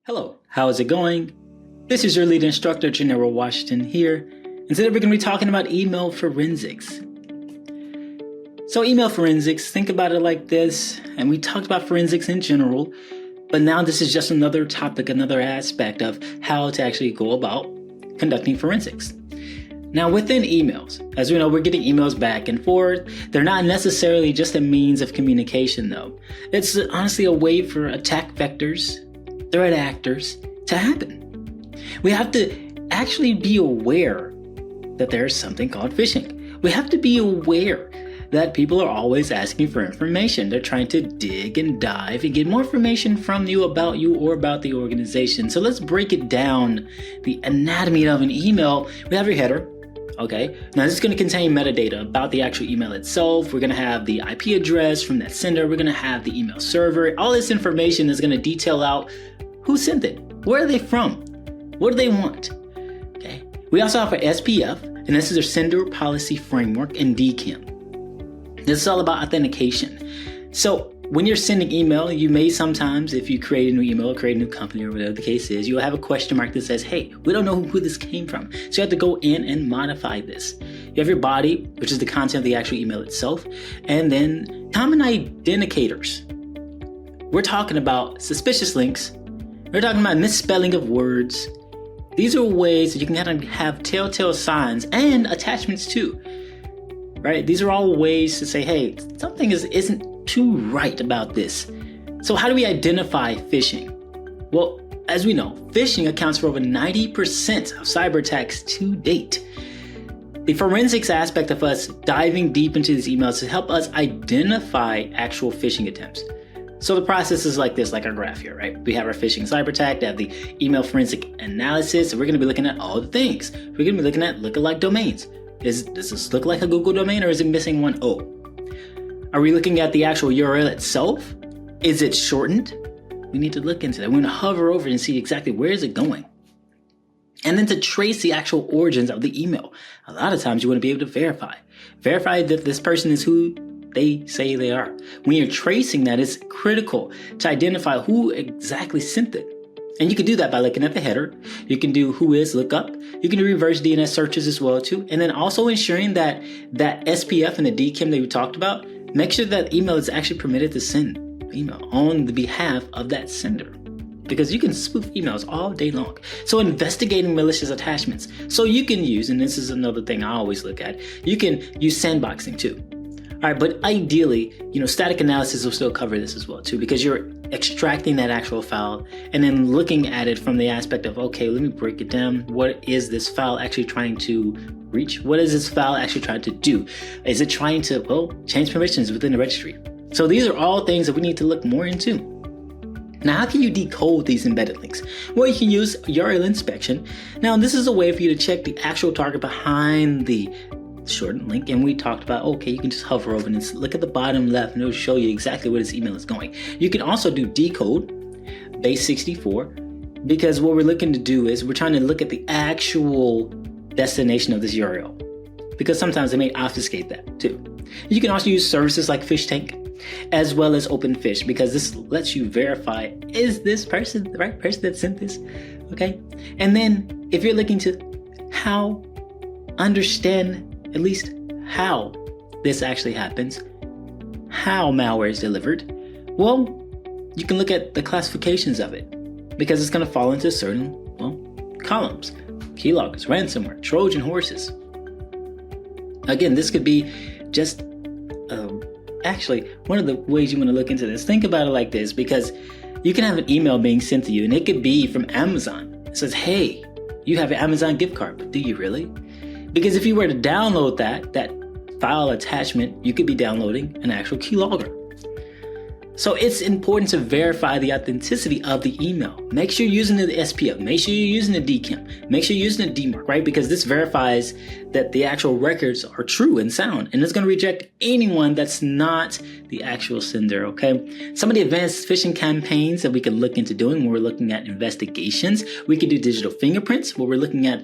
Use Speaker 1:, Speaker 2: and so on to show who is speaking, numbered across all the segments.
Speaker 1: Hello, how is it going? This is your lead instructor, General Washington here, and today we're going to be talking about email forensics. So email forensics, think about it like this, and we talked about forensics in general, but now this is just another topic, another aspect of how to actually go about conducting forensics. Now within emails, as we know, we're getting emails back and forth. They're not necessarily just a means of communication though. It's honestly a way for attack vectors, threat actors to happen. We have to actually be aware that there's something called phishing. We have to be aware that people are always asking for information. They're trying to dig and dive and get more information from you or about the organization. So let's break it down. The anatomy of an email. We have your header. Okay, now this is going to contain metadata about the actual email itself. We're going to have the IP address from that sender. We're going to have the email server. All this information is going to detail out who sent it, where are they from, what do they want. Okay, we also have our SPF, and this is our sender policy framework, and DKIM. This is all about authentication. So when you're sending email, you may sometimes, if you create a new email, create a new company or whatever the case is, you'll have a question mark that says, hey, we don't know who this came from. So you have to go in and modify this. You have your body, which is the content of the actual email itself, and then common identifiers. We're talking about suspicious links. We're talking about misspelling of words. These are ways that you can kind of have telltale signs and attachments too, right? These are all ways to say, hey, something isn't too right about this. So how do we identify phishing? Well, as we know, phishing accounts for over 90% of cyber attacks to date. The forensics aspect of us diving deep into these emails to help us identify actual phishing attempts. So the process is like this, like our graph here, right? We have our phishing cyber attack, we have the email forensic analysis, and we're going to be looking at all the things. We're going to be looking at lookalike domains. Does this look like a Google domain, or is it missing one O? Are we looking at the actual URL itself? Is it shortened? We need to look into that. We're going to hover over and see exactly where is it going. And then to trace the actual origins of the email. A lot of times you want to be able to verify that this person is who they say they are. When you're tracing that, it's critical to identify who exactly sent it. And you can do that by looking at the header. You can do whois lookup. You can do reverse DNS searches as well too. And then also ensuring that SPF and the DKIM that we talked about, make sure that email is actually permitted to send email on the behalf of that sender. Because you can spoof emails all day long. So investigating malicious attachments. So you can use, and this is another thing I always look at, you can use sandboxing too. All right, but ideally, static analysis will still cover this as well too, because you're extracting that actual file and then looking at it from the aspect of, okay, let me break it down. What is this file actually trying to reach? What is this file actually trying to do? Is it trying to, change permissions within the registry? So these are all things that we need to look more into. Now, how can you decode these embedded links? Well, you can use URL inspection. Now, this is a way for you to check the actual target behind the shortened link, and we talked about, okay, you can just hover over and look at the bottom left and it'll show you exactly where this email is going. You can also do decode base 64, because what we're looking to do is we're trying to look at the actual destination of this URL, because sometimes they may obfuscate that too. You can also use services like PhishTank as well as OpenFish, because this lets you verify, is this person the right person that sent this? Okay. And then if you're looking to understand at least how this actually happens, how malware is delivered, well, you can look at the classifications of it, because it's going to fall into certain, columns: keyloggers, ransomware, Trojan horses. Again, this could be just, actually, one of the ways you want to look into this, think about it like this, because you can have an email being sent to you, and it could be from Amazon. It says, hey, you have an Amazon gift card, but do you really? Because if you were to download that file attachment, you could be downloading an actual keylogger. So it's important to verify the authenticity of the email. Make sure you're using the SPF. Make sure you're using the DKIM. Make sure you're using the DMARC, right? Because this verifies that the actual records are true and sound. And it's going to reject anyone that's not the actual sender, okay? Some of the advanced phishing campaigns that we can look into doing when we're looking at investigations, we can do digital fingerprints, where we're looking at,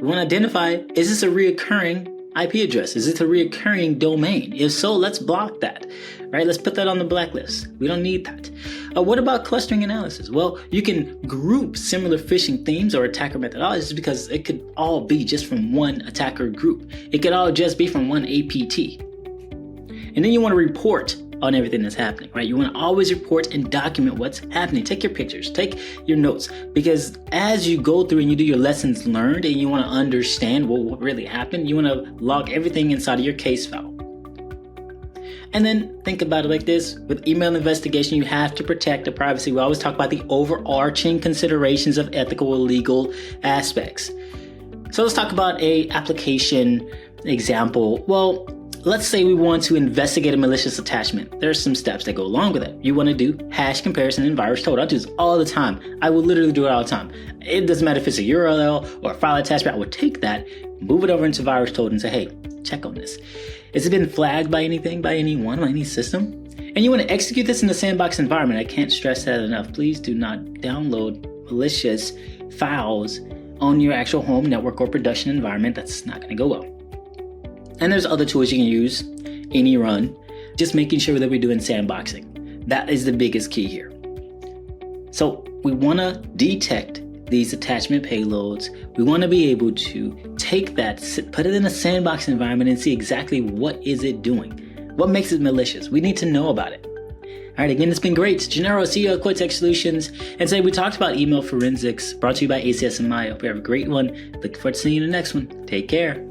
Speaker 1: we want to identify, is this a reoccurring IP address? Is it a recurring domain? If so, let's block that, right? Let's put that on the blacklist. We don't need that. What about clustering analysis? Well, you can group similar phishing themes or attacker methodologies because it could all be just from one attacker group. It could all just be from one APT. And then you want to report on everything that's happening, right? You want to always report and document what's happening. Take your pictures, take your notes, because as you go through and you do your lessons learned and you want to understand what really happened, you want to log everything inside of your case file. And then think about it like this. With email investigation, you have to protect the privacy. We always talk about the overarching considerations of ethical or legal aspects. So let's talk about a application example. Well, let's say we want to investigate a malicious attachment. There are some steps that go along with it. You want to do hash comparison and virus total. I do this all the time. I will literally do it all the time. It doesn't matter if it's a URL or a file attachment. I would take that, move it over into virus total and say, hey, check on this. Has it been flagged by anything, by anyone, by any system? And you want to execute this in a sandbox environment. I can't stress that enough. Please do not download malicious files on your actual home network or production environment. That's not going to go well. And there's other tools you can use, any run, just making sure that we're doing sandboxing. That is the biggest key here. So we want to detect these attachment payloads. We want to be able to take that, put it in a sandbox environment and see exactly what is it doing. What makes it malicious? We need to know about it. All right, again, it's been great. Gennaro, CEO of Cortex Solutions. And today we talked about email forensics, brought to you by ACSMI. I hope you have a great one. Look forward to seeing you in the next one. Take care.